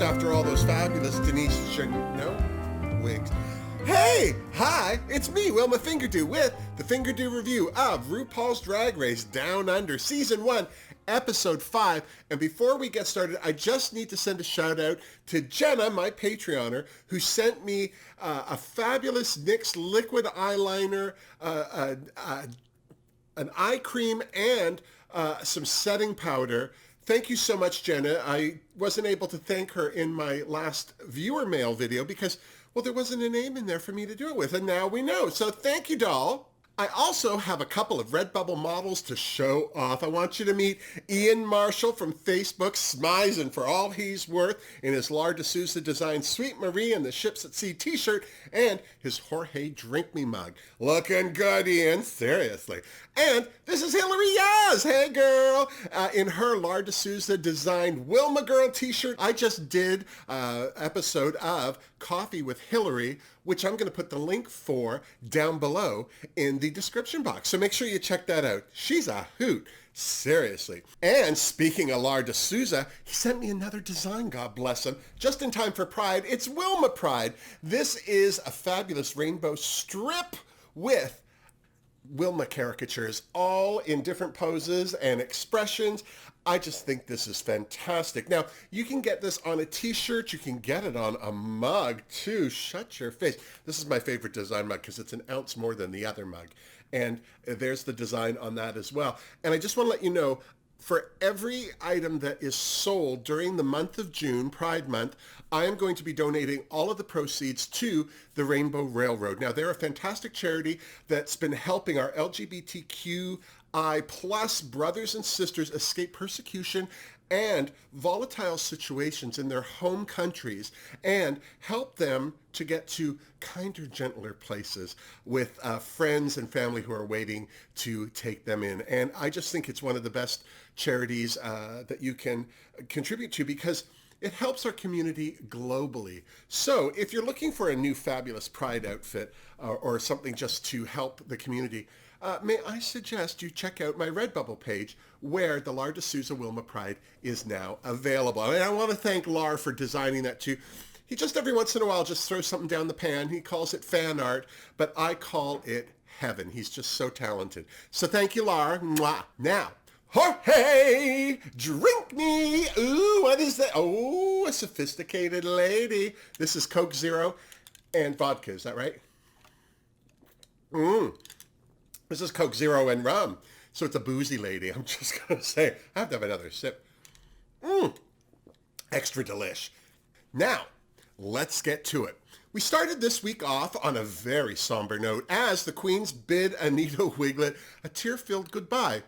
after all those fabulous Denise wigs. Hey! Hi! It's me, Wilma Fingerdoo, with the Fingerdoo review of RuPaul's Drag Race Down Under Season 1, Episode 5. And before we get started, I just need to send a shout out to Jenna, my Patreoner, who sent me a fabulous NYX liquid eyeliner, an eye cream, and some setting powder. Thank you so much, Jenna. I wasn't able to thank her in my last viewer mail video because, well, there wasn't a name in there for me to do it with, and now we know. So thank you, doll. I also have a couple of Redbubble models to show off. I want you to meet Ian Marshall from Facebook, smizing for all he's worth in his Lar de Souza designed Sweet Marie and the Ships at Sea t-shirt and his Jorge Drink Me mug. Looking good, Ian, seriously. And this is Hillary Yaz, hey girl, in her Lar de Souza designed Wilma Girl t-shirt. I just did an episode of Coffee with Hillary, which I'm going to put the link for down below in the description box. So make sure you check that out. She's a hoot. Seriously. And speaking of Lar de Souza, he sent me another design, God bless him, just in time for Pride. It's Wilma Pride. This is a fabulous rainbow strip with Wilma caricatures, all in different poses and expressions. I just think this is fantastic. Now, you can get this on a t-shirt. You can get it on a mug, too. Shut your face. This is my favorite design mug because it's an ounce more than the other mug. And there's the design on that as well. And I just want to let you know, for every item that is sold during the month of June, Pride Month, I am going to be donating all of the proceeds to the Rainbow Railroad. Now, they're a fantastic charity that's been helping our LGBTQI plus brothers and sisters escape persecution and volatile situations in their home countries and help them to get to kinder, gentler places with friends and family who are waiting to take them in. And I just think it's one of the best charities that you can contribute to because it helps our community globally. So if you're looking for a new fabulous Pride outfit or something just to help the community, may I suggest you check out my Redbubble page where the Lar de Souza Wilma Pride is now available. And I want to thank Lar for designing that too. He just every once in a while just throws something down the pan. He calls it fan art, but I call it heaven. He's just so talented. So thank you, Lar. Mwah. Now, Jorge, drink me. Ooh, what is that? Oh, a sophisticated lady. This is Coke Zero and vodka. Is that right? This is Coke Zero and rum. So it's a boozy lady. I'm just going to say, I have to have another sip. Extra delish. Now, let's get to it. We started this week off on a very somber note as the queens bid Anita Wiglet a tear-filled goodbye.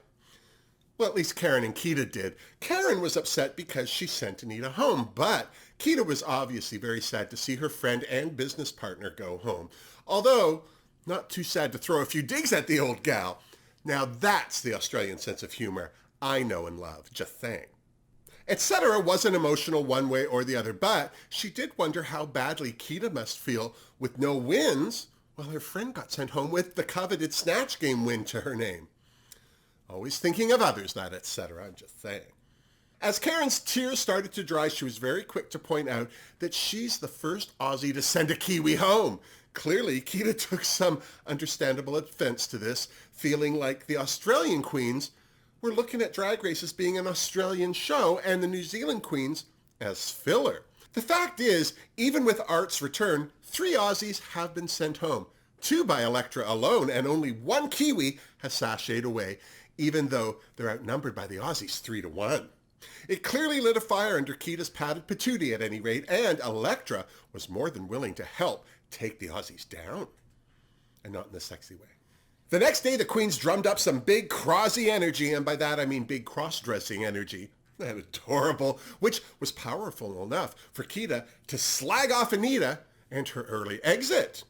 Well, at least Karen and Keita did. Karen was upset because she sent Anita home, but Keita was obviously very sad to see her friend and business partner go home. Although, not too sad to throw a few digs at the old gal. Now that's the Australian sense of humor I know and love. Just saying. Etc. wasn't emotional one way or the other, but she did wonder how badly Keita must feel with no wins while her friend got sent home with the coveted Snatch Game win to her name. Always thinking of others, that etc. I'm just saying. As Karen's tears started to dry, she was very quick to point out that she's the first Aussie to send a Kiwi home. Clearly, Keita took some understandable offense to this, feeling like the Australian queens were looking at Drag Race as being an Australian show and the New Zealand queens as filler. The fact is, even with Art's return, 3 Aussies have been sent home, 2 by Elektra alone, and only 1 Kiwi has sashayed away, even though they're outnumbered by the Aussies 3-1. It clearly lit a fire under Keita's padded patootie at any rate, and Elektra was more than willing to help take the Aussies down. And not in a sexy way. The next day, the queens drummed up some big crossy energy, and by that I mean big cross-dressing energy. That adorable, which was powerful enough for Keita to slag off Anita and her early exit.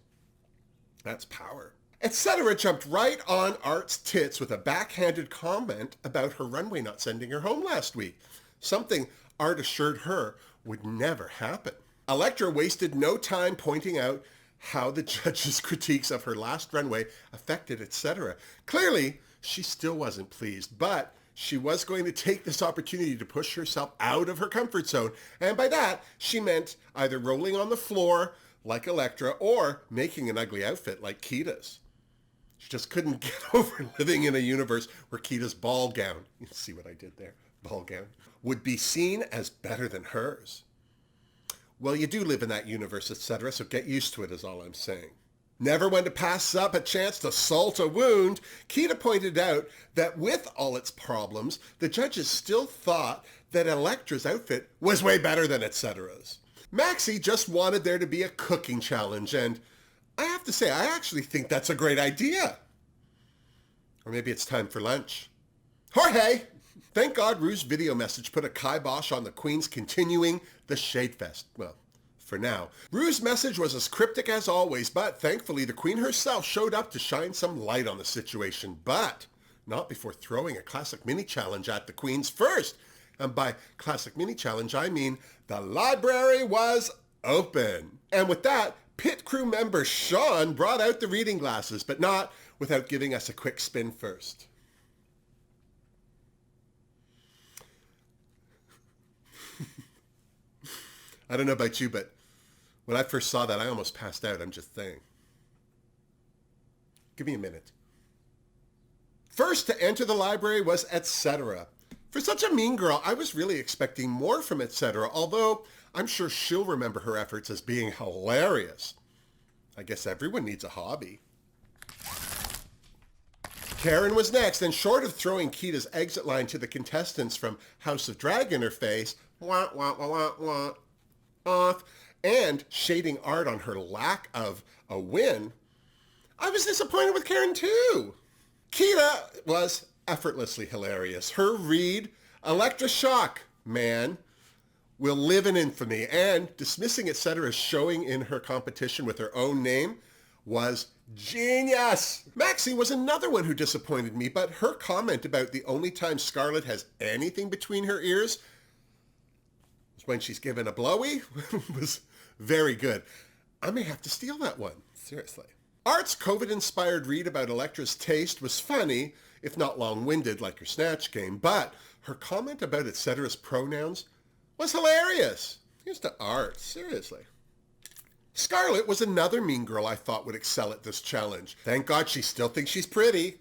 That's power. Etc. jumped right on Art's tits with a backhanded comment about her runway not sending her home last week, something Art assured her would never happen. Elektra wasted no time pointing out how the judges' critiques of her last runway affected Etc. Clearly, she still wasn't pleased, but she was going to take this opportunity to push herself out of her comfort zone. And by that, she meant either rolling on the floor like Elektra or making an ugly outfit like Kita's. She just couldn't get over living in a universe where Kita's ball gown, you see what I did there, ball gown, would be seen as better than hers. Well, you do live in that universe, etc., so get used to it is all I'm saying. Never one to pass up a chance to salt a wound, Kita pointed out that with all its problems, the judges still thought that Elektra's outfit was way better than Etcetera's. Maxi just wanted there to be a cooking challenge, and I have to say, I actually think that's a great idea. Or maybe it's time for lunch. Jorge! Thank God Ru's video message put a kibosh on the Queens continuing the Shade Fest. Well, for now. Ru's message was as cryptic as always, but thankfully the Queen herself showed up to shine some light on the situation, but not before throwing a classic mini challenge at the Queens first. And by classic mini challenge, I mean the library was open. And with that, pit crew member Sean brought out the reading glasses, but not without giving us a quick spin first. I don't know about you, but when I first saw that, I almost passed out. I'm just saying. Give me a minute. First to enter the library was Etc. For such a mean girl, I was really expecting more from Etc., although I'm sure she'll remember her efforts as being hilarious. I guess everyone needs a hobby. Karen was next, and short of throwing Kita's exit line to the contestants from House of Drag in her face, wah, wah, wah, wah, wah, off, and shading Art on her lack of a win, I was disappointed with Karen too. Kita was effortlessly hilarious. Her read, Elektra Shock, man, will live in infamy, and dismissing Etc. showing in her competition with her own name was genius. Maxi was another one who disappointed me, but her comment about the only time Scarlett has anything between her ears was when she's given a blowy was very good. I may have to steal that one, seriously. Art's COVID-inspired read about Elektra's taste was funny, if not long-winded like her Snatch game, but her comment about Etcetera's pronouns was hilarious. Here's to Art, seriously. Scarlett was another mean girl I thought would excel at this challenge. Thank God she still thinks she's pretty.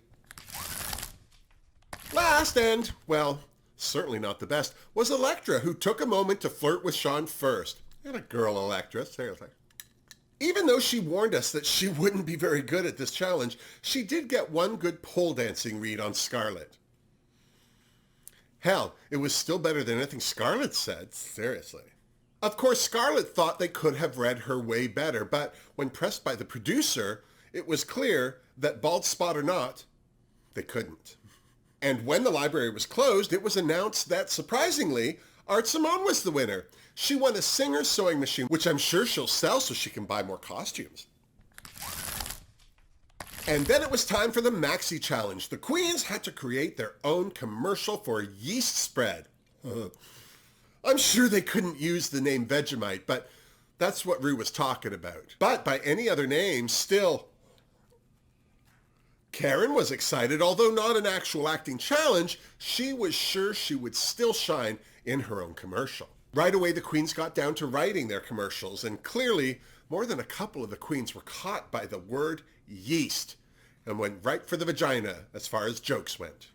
Last and, well, certainly not the best, was Elektra, who took a moment to flirt with Sean first. And a girl, Elektra, seriously. Even though she warned us that she wouldn't be very good at this challenge, she did get one good pole dancing read on Scarlett. Hell, it was still better than anything Scarlett said, seriously. Of course, Scarlett thought they could have read her way better, but when pressed by the producer, it was clear that bald spot or not, they couldn't. And when the library was closed, it was announced that, surprisingly, Art Simone was the winner. She won a Singer's sewing machine, which I'm sure she'll sell so she can buy more costumes. And then it was time for the Maxi Challenge. The Queens had to create their own commercial for yeast spread. I'm sure they couldn't use the name Vegemite, but that's what Ru was talking about. But by any other name, still, Karen was excited. Although not an actual acting challenge, she was sure she would still shine in her own commercial. Right away, the Queens got down to writing their commercials, and clearly, more than a couple of the Queens were caught by the word yeast and went right for the vagina as far as jokes went.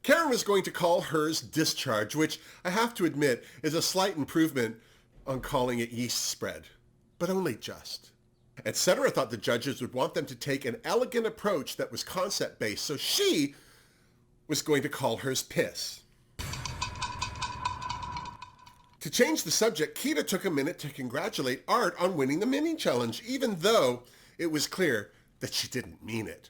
Karen was going to call hers Discharge, which I have to admit is a slight improvement on calling it yeast spread, but only just. Etc. thought the judges would want them to take an elegant approach that was concept-based, so she was going to call hers Piss. To change the subject, Kita took a minute to congratulate Art on winning the mini challenge, even though it was clear that she didn't mean it.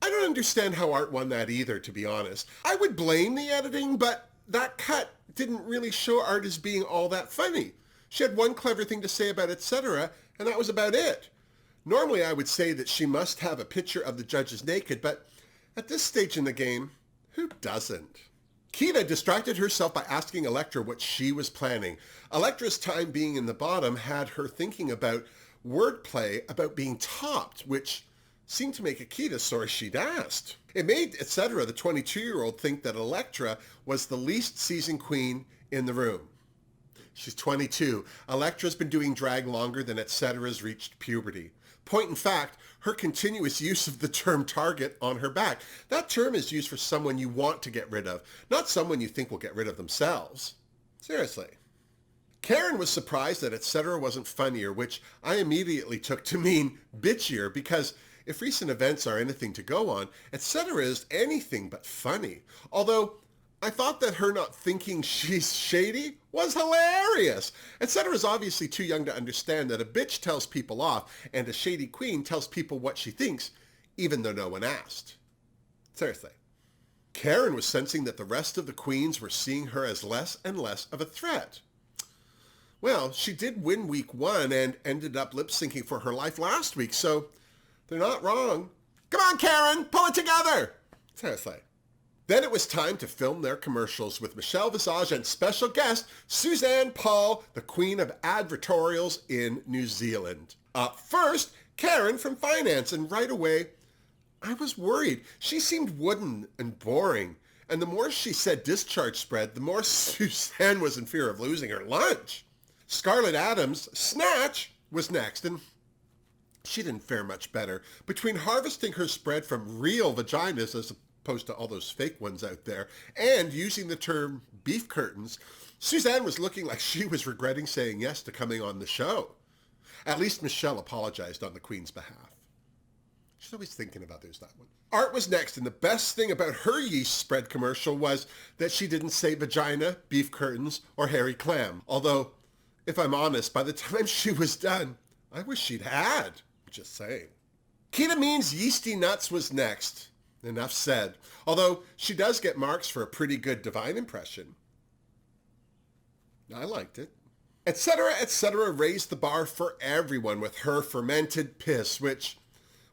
I don't understand how Art won that either, to be honest. I would blame the editing, but that cut didn't really show Art as being all that funny. She had one clever thing to say about Etc., and that was about it. Normally I would say that she must have a picture of the judges naked, but at this stage in the game, who doesn't? Kita distracted herself by asking Elektra what she was planning. Elektra's time being in the bottom had her thinking about wordplay about being topped, which seemed to make Akita sorry she'd asked. It made etc., the 22-year-old, think that Elektra was the least seasoned queen in the room. She's 22. Elektra's been doing drag longer than etcetera's reached puberty. Point in fact, her continuous use of the term target on her back. That term is used for someone you want to get rid of, not someone you think will get rid of themselves. Seriously. Karen was surprised that etc. wasn't funnier, which I immediately took to mean bitchier, because if recent events are anything to go on, etc. is anything but funny. Although I thought that her not thinking she's shady was hilarious. Etc. is obviously too young to understand that a bitch tells people off and a shady queen tells people what she thinks, even though no one asked. Seriously. Karen was sensing that the rest of the queens were seeing her as less and less of a threat. Well, she did win week 1 and ended up lip-syncing for her life last week, so they're not wrong. Come on, Karen, pull it together! Seriously. Then it was time to film their commercials with Michelle Visage and special guest Suzanne Paul, the queen of advertorials in New Zealand. Up first, Karen from finance, and right away, I was worried. She seemed wooden and boring, and the more she said discharge spread, the more Suzanne was in fear of losing her lunch. Scarlett Adams' Snatch was next, and she didn't fare much better. Between harvesting her spread from real vaginas as opposed to all those fake ones out there, and using the term beef curtains, Suzanne was looking like she was regretting saying yes to coming on the show. At least Michelle apologized on the queen's behalf. She's always thinking about there's that one. Art was next, and the best thing about her yeast spread commercial was that she didn't say vagina, beef curtains, or hairy clam. Although, if I'm honest, by the time she was done, I wish she'd had. Just saying. Kita Means Yeasty Nuts was next. Enough said. Although she does get marks for a pretty good Divine impression. I liked it. Etc. raised the bar for everyone with her fermented piss, which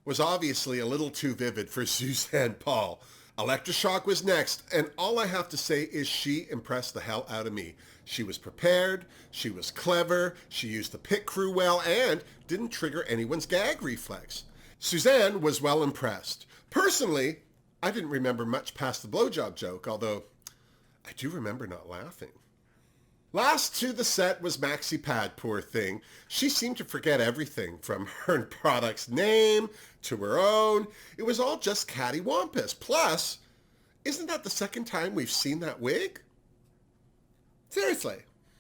was obviously a little too vivid for Suzanne Paul. Electroshock was next, and all I have to say is she impressed the hell out of me. She was prepared, she was clever, she used the pit crew well, and didn't trigger anyone's gag reflex. Suzanne was well impressed. Personally, I didn't remember much past the blowjob joke, although I do remember not laughing. Last to the set was Maxi Pad, poor thing. She seemed to forget everything, from her product's name to her own. It was all just cattywampus. Plus, isn't that the second time we've seen that wig? Seriously.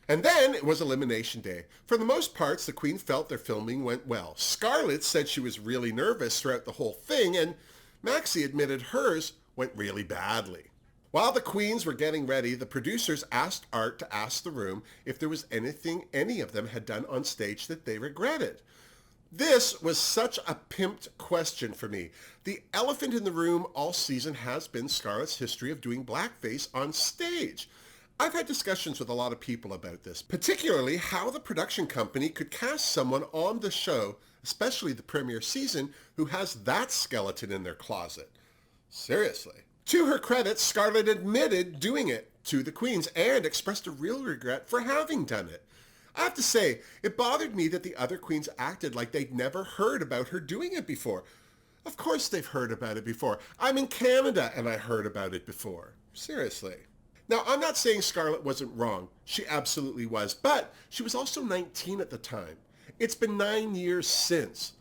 And then it was Elimination Day. For the most parts, the queen felt their filming went well. Scarlett said she was really nervous throughout the whole thing, and Maxi admitted hers went really badly. While the queens were getting ready, the producers asked Art to ask the room if there was anything any of them had done on stage that they regretted. This was such a pimped question for me. The elephant in the room all season has been Scarlett's history of doing blackface on stage. I've had discussions with a lot of people about this, particularly how the production company could cast someone on the show, especially the premiere season, who has that skeleton in their closet. Seriously. To her credit, Scarlett admitted doing it to the queens and expressed a real regret for having done it. I have to say, it bothered me that the other queens acted like they'd never heard about her doing it before. Of course they've heard about it before. I'm in Canada and I heard about it before. Seriously. Now, I'm not saying Scarlett wasn't wrong. She absolutely was. But she was also 19 at the time. It's been 9 years since.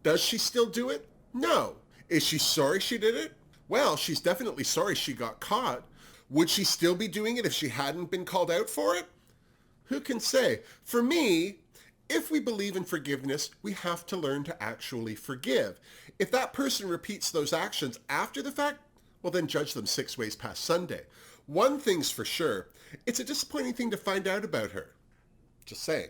Does she still do it? No. Is she sorry she did it? Well, she's definitely sorry she got caught. Would she still be doing it if she hadn't been called out for it? Who can say? For me, if we believe in forgiveness, we have to learn to actually forgive. If that person repeats those actions after the fact, well, then judge them 6 ways past Sunday. One thing's for sure, it's a disappointing thing to find out about her. Just saying.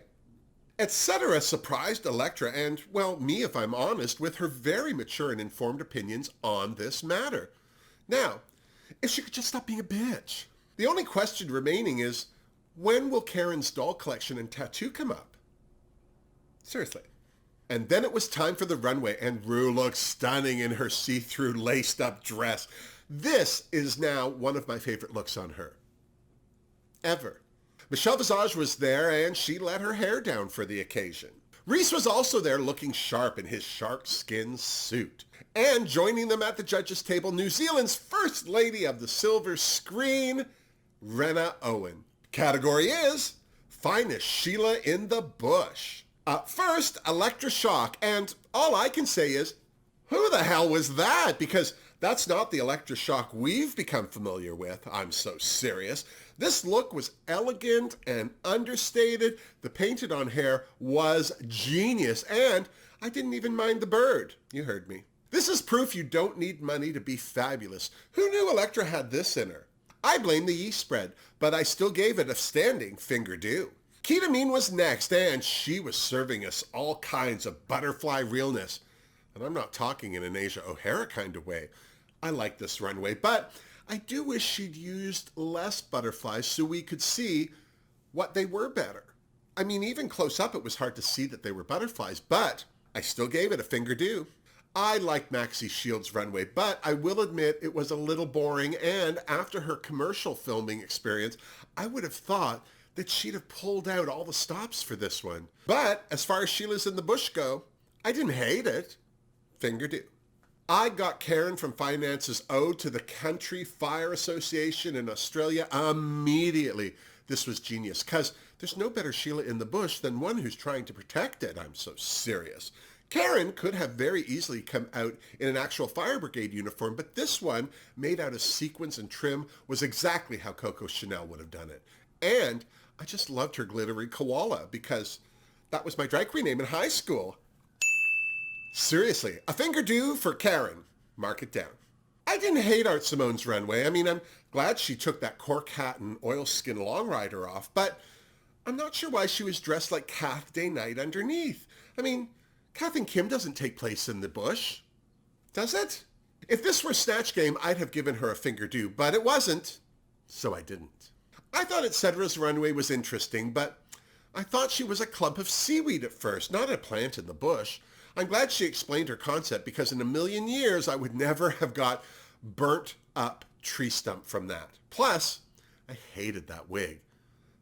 Etc. surprised Elektra and, well, me if I'm honest, with her very mature and informed opinions on this matter. Now, if she could just stop being a bitch. The only question remaining is, when will Karen's doll collection and tattoo come up? Seriously. And then it was time for the runway, and Ru looked stunning in her see-through laced-up dress. This is now one of my favorite looks on her. Ever. Michelle Visage was there, and she let her hair down for the occasion. Reese was also there looking sharp in his shark skin suit. And joining them at the judges' table, New Zealand's First Lady of the Silver Screen, Rena Owen. Category is Finest Sheila in the Bush. First, Electroshock, and all I can say is, who the hell was that? Because that's not the Electroshock we've become familiar with. I'm so serious. This look was elegant and understated. The painted on hair was genius, and I didn't even mind the bird. You heard me. This is proof you don't need money to be fabulous. Who knew Elektra had this in her? I blame the yeast spread, but I still gave it a standing Fingerdoo. Ketamine was next, and she was serving us all kinds of butterfly realness. And I'm not talking in an Asia O'Hara kind of way. I like this runway, but I do wish she'd used less butterflies so we could see what they were better. I mean, even close up, it was hard to see that they were butterflies, but I still gave it a Fingerdoo. I like Maxi Shield's runway, but I will admit it was a little boring, and after her commercial filming experience, I would have thought that she'd have pulled out all the stops for this one. But as far as Sheila's in the Bush go, I didn't hate it. Fingerdoo. I got Karen from Finance's Ode to the Country Fire Association in Australia immediately. This was genius, because there's no better Sheila in the bush than one who's trying to protect it. I'm so serious. Karen could have very easily come out in an actual fire brigade uniform, but this one, made out of sequins and trim, was exactly how Coco Chanel would have done it. And I just loved her glittery koala, because that was my drag queen name in high school. Seriously, a Fingerdoo for Karen. Mark it down. I didn't hate Art Simone's runway. I mean, I'm glad she took that cork hat and oilskin long rider off, but I'm not sure why she was dressed like Kath Day Night underneath. I mean, Kath and Kim doesn't take place in the bush, does it? If this were Snatch Game, I'd have given her a Fingerdoo, but it wasn't, so I didn't. I thought Etcetra's runway was interesting, but I thought she was a clump of seaweed at first, not a plant in the bush. I'm glad she explained her concept, because in a million years I would never have got burnt up tree stump from that. Plus, I hated that wig.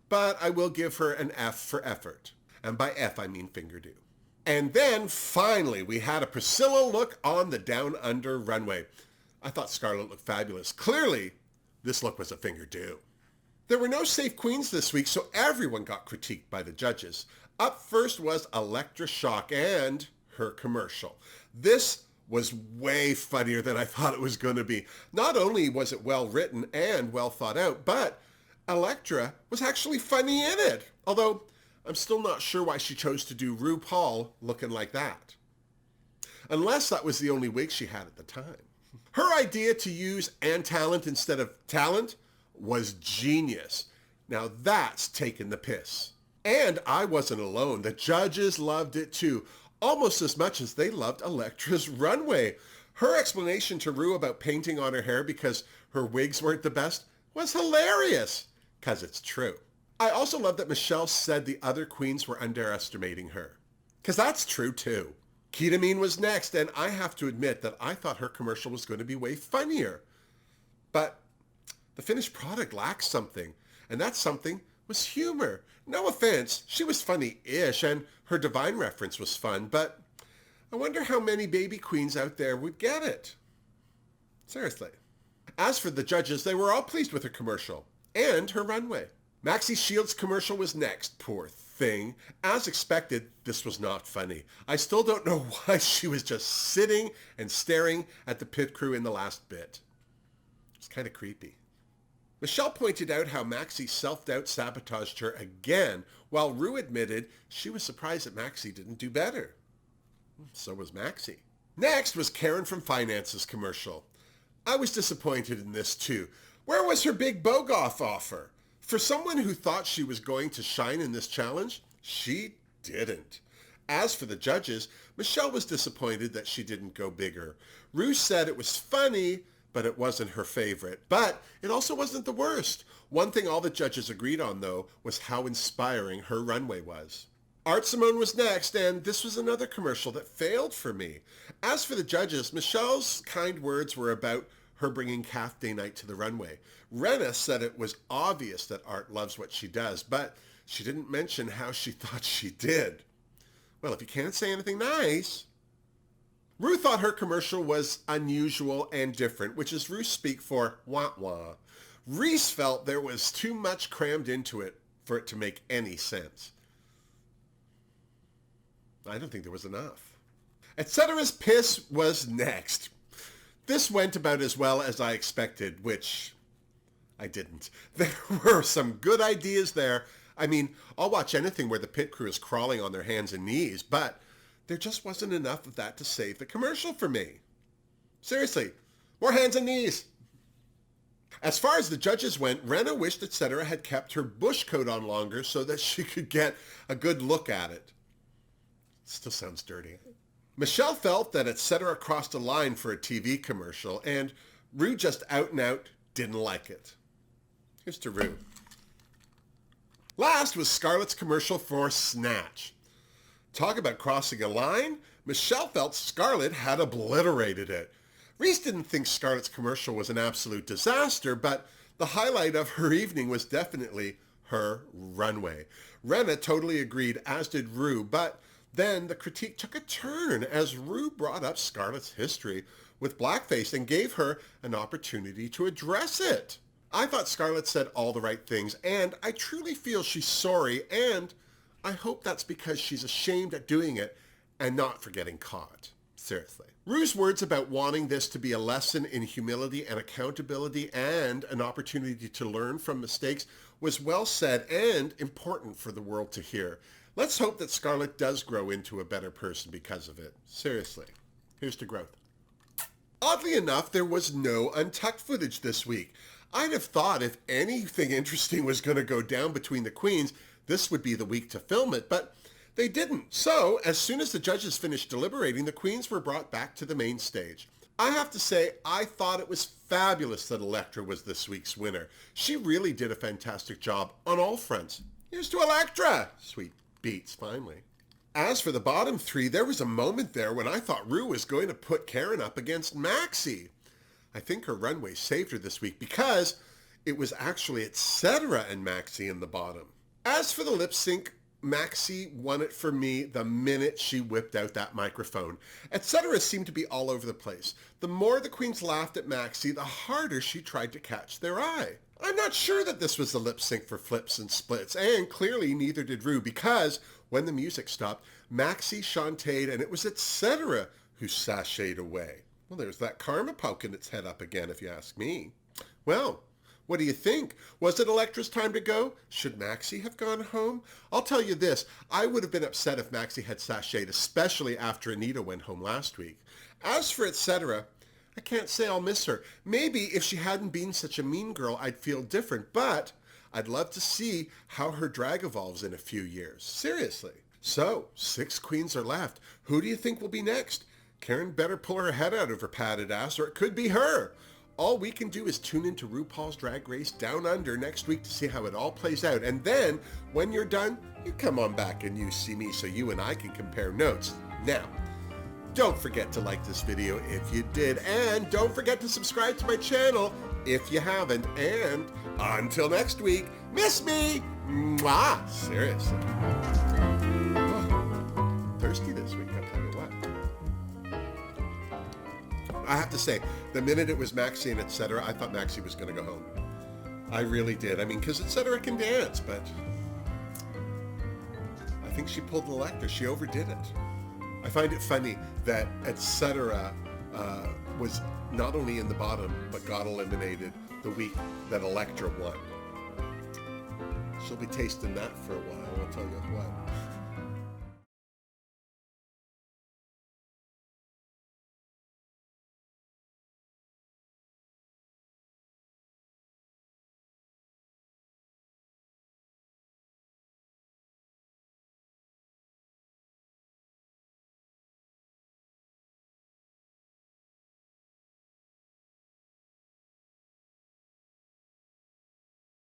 But I will give her an F for effort. And by F, I mean Fingerdoo. And then, finally, we had a Priscilla look on the Down Under runway. I thought Scarlett looked fabulous. Clearly, this look was a Fingerdoo. There were no safe queens this week, so everyone got critiqued by the judges. Up first was Electroshock and her commercial. This was way funnier than I thought it was going to be. Not only was it well written and well thought out, but Elektra was actually funny in it. Although, I'm still not sure why she chose to do RuPaul looking like that. Unless that was the only wig she had at the time. Her idea to use and talent instead of talent was genius. Now that's taking the piss. And I wasn't alone. The judges loved it too, almost as much as they loved Elektra's runway. Her explanation to Ru about painting on her hair because her wigs weren't the best was hilarious, because it's true. I also love that Michelle said the other queens were underestimating her, because that's true too. Ketamine was next, and I have to admit that I thought her commercial was going to be way funnier. But the finished product lacked something, and that something was humor. No offense, she was funny-ish, and her Divine reference was fun, but I wonder how many baby queens out there would get it. Seriously. As for the judges, they were all pleased with her commercial and her runway. Maxi Shield's commercial was next, poor thing. As expected, this was not funny. I still don't know why she was just sitting and staring at the pit crew in the last bit. It's kind of creepy. Michelle pointed out how Maxi self-doubt sabotaged her again, while Ru admitted she was surprised that Maxi didn't do better. So was Maxi. Next was Karen from Finance's commercial. I was disappointed in this too. Where was her big Bogoff offer? For someone who thought she was going to shine in this challenge, she didn't. As for the judges, Michelle was disappointed that she didn't go bigger. Ru said it was funny, but it wasn't her favorite. But it also wasn't the worst. One thing all the judges agreed on, though, was how inspiring her runway was. Art Simone was next, and this was another commercial that failed for me. As for the judges, Michelle's kind words were about her bringing Kath Day Night to the runway. Rena said it was obvious that Art loves what she does, but she didn't mention how she thought she did. Well, if you can't say anything nice. Ru thought her commercial was unusual and different, which is Ru speak for wah-wah. Reese felt there was too much crammed into it for it to make any sense. I don't think there was enough. Etcetera's piss was next. This went about as well as I expected, which I didn't. There were some good ideas there. I mean, I'll watch anything where the pit crew is crawling on their hands and knees, but there just wasn't enough of that to save the commercial for me. Seriously, more hands and knees. As far as the judges went, Renna wished Etc. had kept her bush coat on longer so that she could get a good look at it. Still sounds dirty. Michelle felt that Etc. crossed a line for a TV commercial, and Ru just out and out didn't like it. Here's to Ru. Last was Scarlett's commercial for Snatch. Talk about crossing a line. Michelle felt Scarlett had obliterated it. Reese didn't think Scarlett's commercial was an absolute disaster, but the highlight of her evening was definitely her runway. Renna totally agreed, as did Ru, but then the critique took a turn as Ru brought up Scarlett's history with blackface and gave her an opportunity to address it. I thought Scarlett said all the right things, and I truly feel she's sorry, and I hope that's because she's ashamed at doing it and not for getting caught. Seriously. Ru's words about wanting this to be a lesson in humility and accountability and an opportunity to learn from mistakes was well said and important for the world to hear. Let's hope that Scarlett does grow into a better person because of it. Seriously. Here's to growth. Oddly enough, there was no untucked footage this week. I'd have thought if anything interesting was going to go down between the queens, this would be the week to film it, but they didn't. So, as soon as the judges finished deliberating, the queens were brought back to the main stage. I have to say, I thought it was fabulous that Elektra was this week's winner. She really did a fantastic job on all fronts. Here's to Elektra! Sweet beats, finally. As for the bottom three, there was a moment there when I thought Ru was going to put Karen up against Maxi. I think her runway saved her this week because it was actually Etc. and Maxi in the bottom. As for the lip sync, Maxi won it for me the minute she whipped out that microphone. Etc. seemed to be all over the place. The more the queens laughed at Maxi, the harder she tried to catch their eye. I'm not sure that this was the lip sync for flips and splits, and clearly neither did Ru, because when the music stopped, Maxi shantaed and it was Etc. who sashayed away. Well, there's that karma poking its head up again, if you ask me. Well, what do you think? Was it Elektra's time to go? Should Maxi have gone home? I'll tell you this, I would have been upset if Maxi had sashayed, especially after Anita went home last week. As for Etc., I can't say I'll miss her. Maybe if she hadn't been such a mean girl, I'd feel different, but I'd love to see how her drag evolves in a few years. Seriously. So, 6 queens are left. Who do you think will be next? Karen better pull her head out of her padded ass, or it could be her. All we can do is tune into RuPaul's Drag Race Down Under next week to see how it all plays out. And then, when you're done, you come on back and you see me so you and I can compare notes. Now, don't forget to like this video if you did, and don't forget to subscribe to my channel if you haven't. And until next week, miss me! Mwah! Seriously. Oh, thirsty this week, I'll tell you what. I have to say, the minute it was Maxi and Etc., I thought Maxi was going to go home. I really did. I mean, because Etc. can dance, but I think she pulled an Elektra. She overdid it. I find it funny that Etc. Was not only in the bottom, but got eliminated the week that Elektra won. She'll be tasting that for a while, I'll tell you what.